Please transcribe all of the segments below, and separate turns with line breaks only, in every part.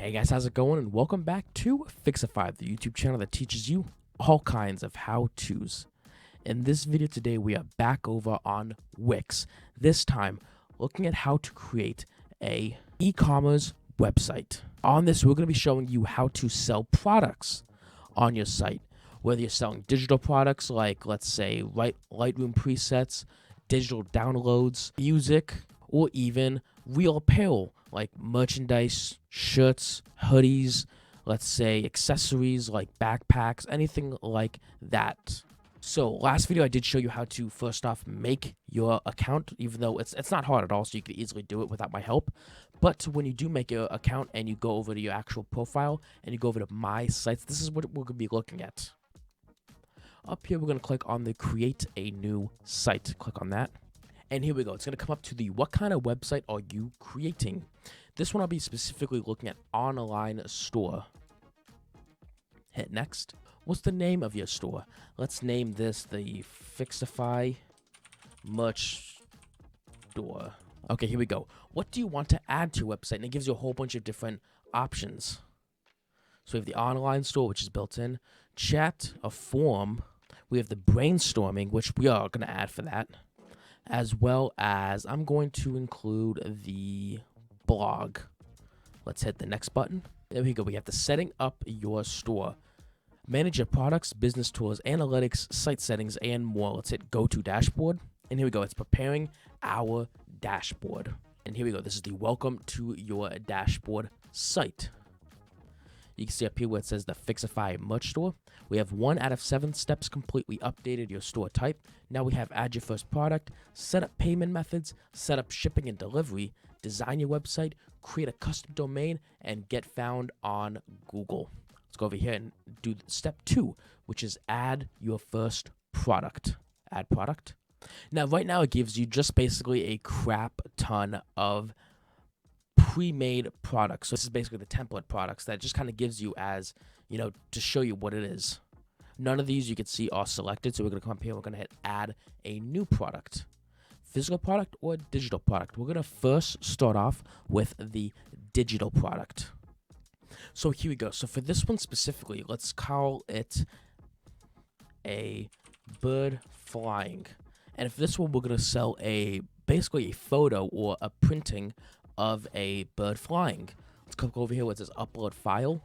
Hey guys, how's it going? And welcome back to Fixify, the YouTube channel that teaches you all kinds of how-tos. In this video today, we are back over on Wix. This time, looking at how to create a e-commerce website. On this, we're going to be showing you how to sell products on your site. Whether you're selling digital products like, let's say, Lightroom presets, digital downloads, music, or even real apparel like merchandise, shirts, hoodies, let's say accessories like backpacks, anything like that. So last video I did show you how to first off make your account, even though it's not hard at all, so you can easily do it without my help. But when you do make your account and you go over to your actual profile and you go over to my sites, this is what we're going to be looking at. Up here we're going to click on the create a new site. Click on that. And here we go. It's going to come up to the what kind of website are you creating? This one I'll be specifically looking at online store. Hit next. What's the name of your store? Let's name this the Fixify merch store. Okay, here we go. What do you want to add to your website? And it gives you a whole bunch of different options. So we have the online store, which is built in. Chat, a form. We have the brainstorming, which we are going to add for that. As well as I'm going to include the blog. Let's hit the next button. There we go. We have the setting up your store. Manage your products, business tools, analytics, site settings, and more. Let's hit go to dashboard. And here we go. It's preparing our dashboard. And here we go. This is the welcome to your dashboard site. You can see up here where it says the Fixify merch store. We have 1 out of 7 steps complete. We updated your store type. Now we have add your first product, set up payment methods, set up shipping and delivery, design your website, create a custom domain, and get found on Google. Let's go over here and do step 2, which is add your first product. Add product. Now, right now it gives you just basically a crap ton of pre-made products. So this is basically the template products that just kind of gives you as, to show you what it is. None of these you can see are selected. So we're going to come up here. We're going to hit add a new product. Physical product or digital product. We're going to first start off with the digital product. So here we go. So for this one specifically, let's call it a bird flying. And for this one, we're going to sell basically a photo or a printing of a bird flying. Let's click over here where it says upload file.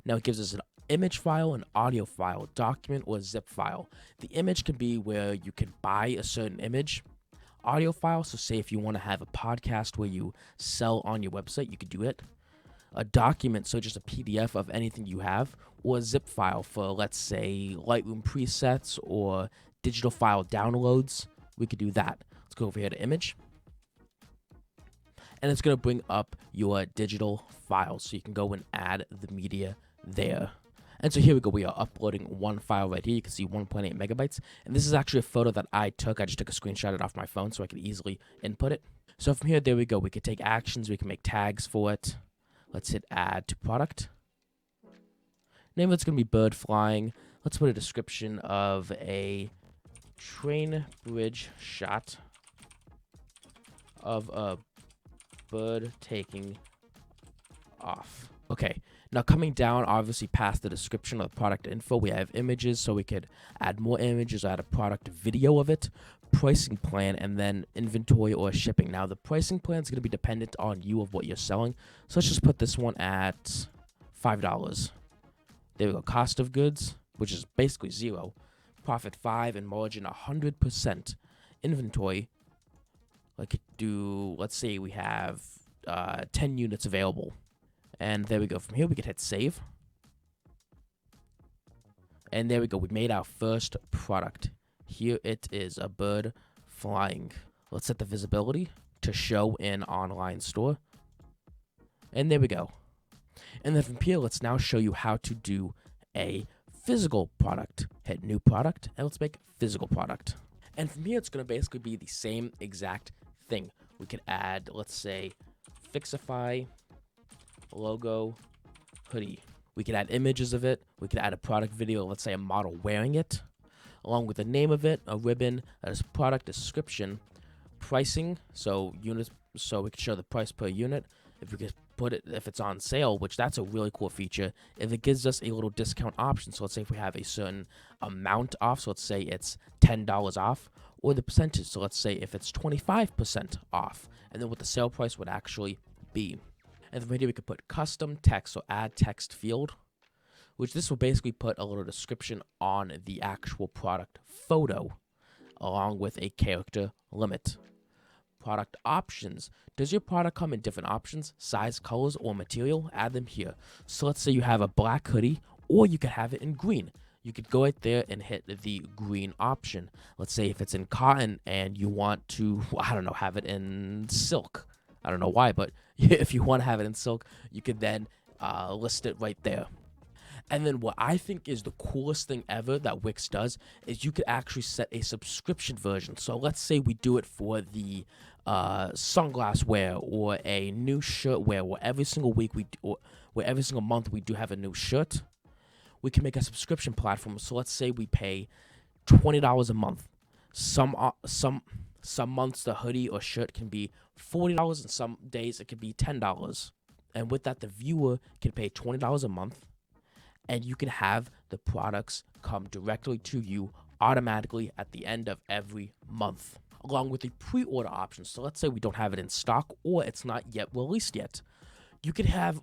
Now it gives us an image file, an audio file, document, or zip file. The image can be where you can buy a certain image. Audio file, so say if you want to have a podcast where you sell on your website, you could do it. A document, so just a PDF of anything you have, or a zip file for, let's say, Lightroom presets or digital file downloads. We could do that. Let's go over here to image. And it's going to bring up your digital files, so you can go and add the media there. And so here we go. We are uploading one file right here. You can see 1.8 megabytes. And this is actually a photo that I took. I just took a screenshot of it off my phone so I could easily input it. So from here, there we go. We could take actions. We can make tags for it. Let's hit add to product. Name of it's going to be bird flying. Let's put a description of a train bridge shot of a bird taking off. Okay, now coming down, obviously past the description of the product info, we have images, so we could add more images, add a product video of it, pricing plan, and then inventory or shipping. Now the pricing plan is going to be dependent on you of what you're selling, so let's just put this one at $5. There we go. Cost of goods, which is basically 0, profit 5, and margin 100%. Inventory, I could do, let's say we have 10 units available. And there we go. From here, we could hit save. And there we go. We made our first product. Here it is, a bird flying. Let's set the visibility to show in online store. And there we go. And then from here, let's now show you how to do a physical product. Hit new product, and let's make physical product. And from here, it's going to basically be the same exact thing. We could add, let's say, Fixify logo hoodie. We could add images of it. We could add a product video, let's say a model wearing it, along with the name of it, a ribbon, a product description, pricing, so units, so we could show the price per unit. If we could put it if it's on sale, which that's a really cool feature, if it gives us a little discount option. So let's say if we have a certain amount off, so let's say it's $10 off, or the percentage. So let's say if it's 25% off, and then what the sale price would actually be. And then right here we could put custom text, so add text field, which this will basically put a little description on the actual product photo, along with a character limit. Product options. Does your product come in different options, size, colors, or material? Add them here. So let's say you have a black hoodie, or you could have it in green. You could go right there and hit the green option. Let's say if it's in cotton and you want to, I don't know, have it in silk. I don't know why, but if you want to have it in silk, you could then list it right there. And then what I think is the coolest thing ever that Wix does is you could actually set a subscription version. So let's say we do it for the sunglass wear or a new shirt wear, where every single week where every single month we do have a new shirt. We can make a subscription platform. So let's say we pay $20 a month. Some months the hoodie or shirt can be $40, and some days it could be $10. And with that, the viewer can pay $20 a month, and you can have the products come directly to you automatically at the end of every month, along with the pre-order option. So let's say we don't have it in stock or it's not yet released yet. You could have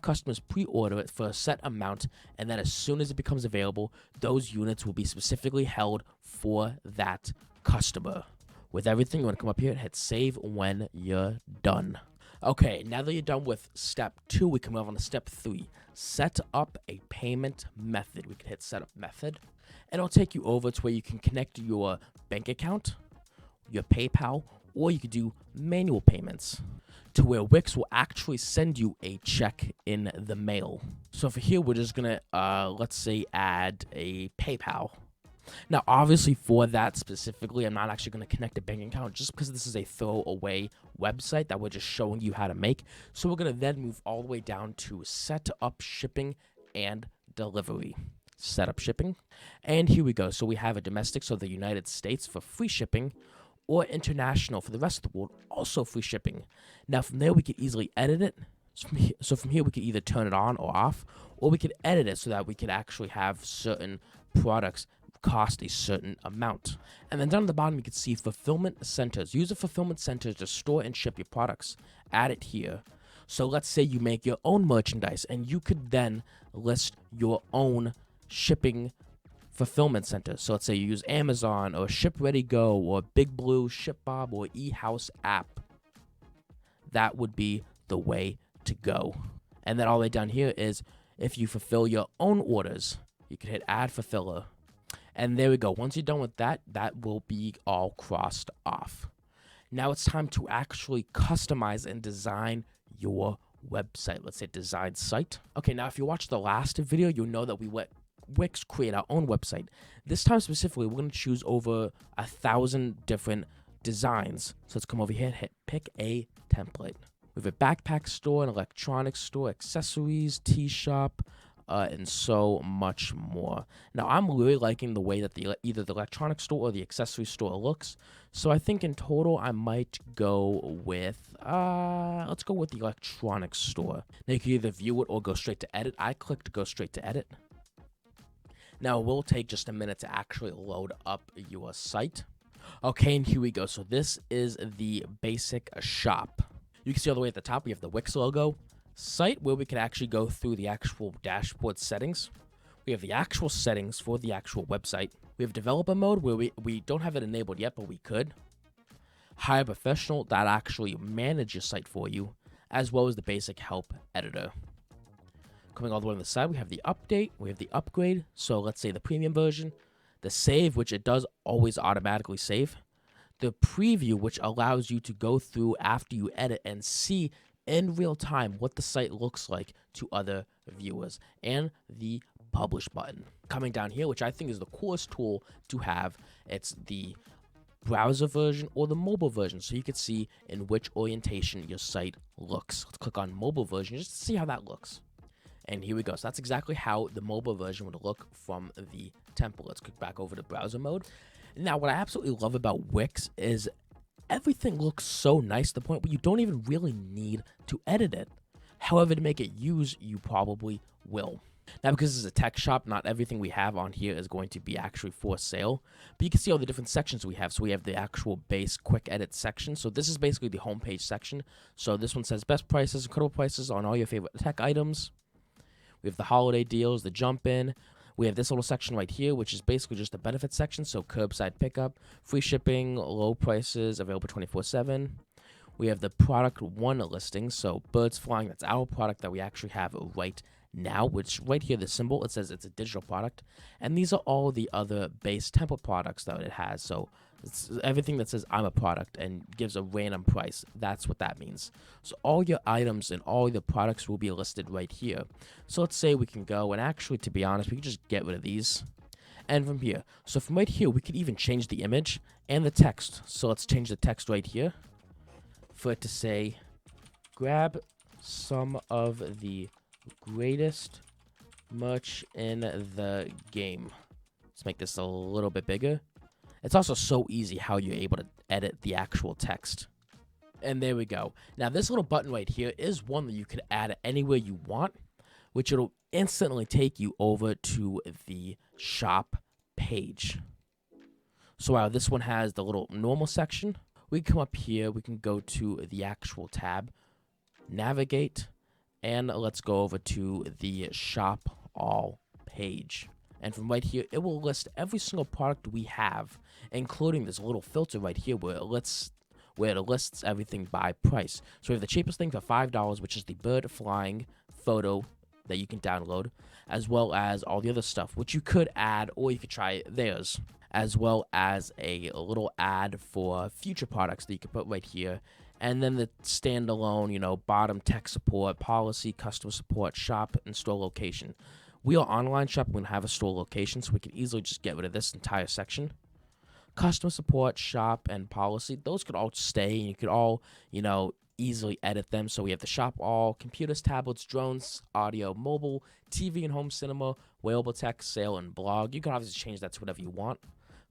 customers pre-order it for a set amount, and then as soon as it becomes available, those units will be specifically held for that customer. With everything, you want to come up here and hit save when you're done. Okay, now that you're done with step 2, we can move on to step 3. Set up a payment method. We can hit set up method, and it'll take you over to where you can connect your bank account, your PayPal, or you could do manual payments, to where Wix will actually send you a check in the mail. So for here, we're just gonna, let's say, add a PayPal. Now, obviously, for that specifically, I'm not actually going to connect a bank account just because this is a throwaway website that we're just showing you how to make. So we're going to then move all the way down to set up shipping and delivery. Set up shipping. And here we go. So we have a domestic, so the United States for free shipping, or international for the rest of the world, also free shipping. Now, from there, we can easily edit it. So from here, we can either turn it on or off, or we could edit it so that we could actually have certain products cost a certain amount. And then down at the bottom, you can see fulfillment centers. Use the fulfillment centers to store and ship your products. Add it here. So let's say you make your own merchandise, and you could then list your own shipping fulfillment center. So let's say you use Amazon or Ship Ready Go or Big Blue, ShipBob, or eHouse app. That would be the way to go. And then all the way down here is if you fulfill your own orders, you can hit add fulfiller. And there we go. Once you're done with that, that will be all crossed off. Now it's time to actually customize and design your website. Let's say design site. Okay, now if you watched the last video, you'll know that we let Wix create our own website. This time specifically, we're going to choose over 1,000 different designs. So let's come over here and hit pick a template. We have a backpack store, an electronics store, accessories, tea shop, and so much more. Now, I'm really liking the way that either the electronics store or the accessory store looks. So I think in total, I might go with, let's go with the electronics store. Now, you can either view it or go straight to edit. I clicked go straight to edit. Now, it will take just a minute to actually load up your site. Okay, and here we go. So this is the basic shop. You can see all the way at the top, we have the Wix logo. Site, where we can actually go through the actual dashboard settings. We have the actual settings for the actual website. We have developer mode, where we don't have it enabled yet, but we could. Hire a professional that actually manage your site for you, as well as the basic help editor. Coming all the way on the side, we have the update, we have the upgrade, so let's say the premium version, the save, which it does always automatically save, the preview, which allows you to go through after you edit and see in real time what the site looks like to other viewers, and the publish button. Coming down here, which I think is the coolest tool to have, it's the browser version or the mobile version, so you can see in which orientation your site looks. Let's click on mobile version just to see how that looks. And here we go. So that's exactly how the mobile version would look from the template. Let's click back over to browser mode. Now, what I absolutely love about Wix is everything looks so nice to the point where you don't even really need to edit it. However, to make it use, you probably will. Now, because this is a tech shop, not everything we have on here is going to be actually for sale, but you can see all the different sections we have. So we have the actual base quick edit section. So this is basically the homepage section. So this one says best prices, incredible prices on all your favorite tech items. We have the holiday deals, the jump in. We have this little section right here, which is basically just the benefits section. So curbside pickup, free shipping, low prices, available 24/7. We have the product one listing. So birds flying, that's our product that we actually have right now, which right here, the symbol, it says it's a digital product. And these are all the other base template products that it has. So it's everything that says I'm a product and gives a random price. That's what that means. So all your items and all your products will be listed right here. So let's say we can go, and actually, to be honest, we can just get rid of these. And from here, so from right here, we could even change the image and the text. So let's change the text right here for it to say, grab some of the greatest merch in the game. Let's make this a little bit bigger. It's also so easy how you're able to edit the actual text. And there we go. Now, this little button right here is one that you could add anywhere you want, which it'll instantly take you over to the shop page. So while this one has the little normal section, we can come up here, we can go to the actual tab, navigate, and let's go over to the shop all page. And from right here, it will list every single product we have, including this little filter right here where it lists everything by price. So we have the cheapest thing for $5, which is the bird flying photo that you can download, as well as all the other stuff, which you could add, or you could try theirs, as well as a little ad for future products that you can put right here. And then the standalone, bottom tech support, policy, customer support, shop, and store location. We are online shop. We're going to have a store location, so we can easily just get rid of this entire section. Customer support, shop, and policy, those could all stay, and you could all, easily edit them. So we have the shop all, computers, tablets, drones, audio, mobile, TV and home cinema, wearable tech, sale, and blog. You can obviously change that to whatever you want.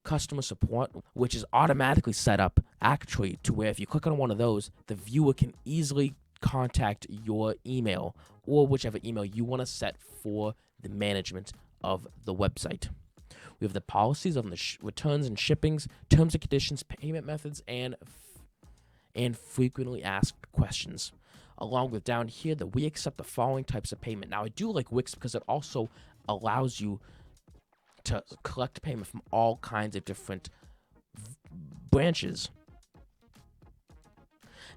Customer support, which is automatically set up actually to where if you click on one of those, the viewer can easily contact your email or whichever email you want to set for the management of the website. We have the policies on the returns and shippings, terms and conditions, payment methods, and frequently asked questions. Along with down here that we accept the following types of payment. Now, I do like Wix because it also allows you to collect payment from all kinds of different branches.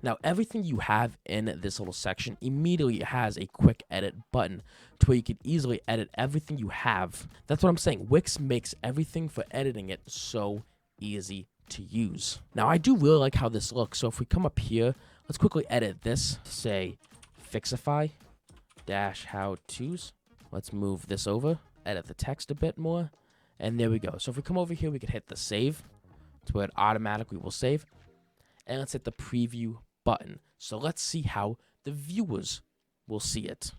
Now, everything you have in this little section immediately has a quick edit button to where you can easily edit everything you have. That's what I'm saying. Wix makes everything for editing it so easy to use. Now, I do really like how this looks. So if we come up here, let's quickly edit this. Say Fixify -how-tos. Let's move this over, edit the text a bit more, and there we go. So if we come over here, we can hit the save to where it automatically will save. And let's hit the preview button. So let's see how the viewers will see it.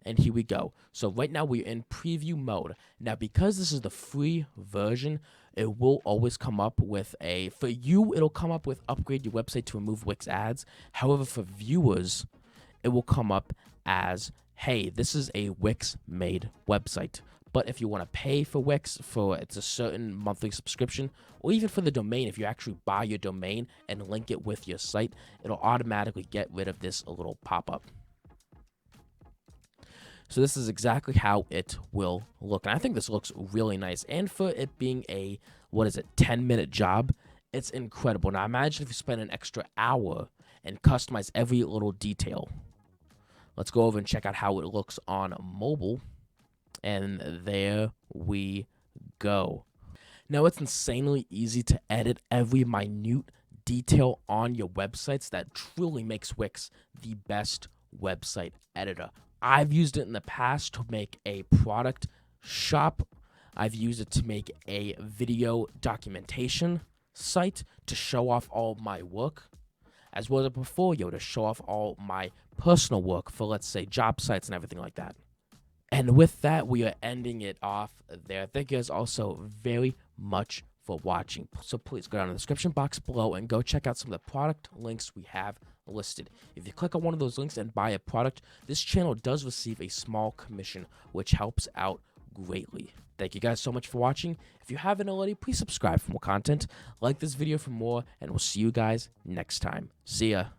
And here we go. So right now we're in preview mode. Now, because this is the free version, it will always come up with for you, it'll come up with upgrade your website to remove Wix ads. However, for viewers, it will come up as, hey, this is a Wix made website. But if you want to pay for Wix, it's a certain monthly subscription, or even for the domain, if you actually buy your domain and link it with your site, it'll automatically get rid of this little pop-up. So this is exactly how it will look. And I think this looks really nice. And for it being a, 10-minute job, it's incredible. Now imagine if you spend an extra hour and customize every little detail. Let's go over and check out how it looks on mobile. And there we go. Now, it's insanely easy to edit every minute detail on your websites that truly makes Wix the best website editor. I've used it in the past to make a product shop. I've used it to make a video documentation site to show off all my work, as well as a portfolio to show off all my personal work for, let's say, job sites and everything like that. And with that, we are ending it off there. Thank you guys also very much for watching. So please go down in the description box below and go check out some of the product links we have listed. If you click on one of those links and buy a product, this channel does receive a small commission, which helps out greatly. Thank you guys so much for watching. If you haven't already, please subscribe for more content, like this video for more, and we'll see you guys next time. See ya.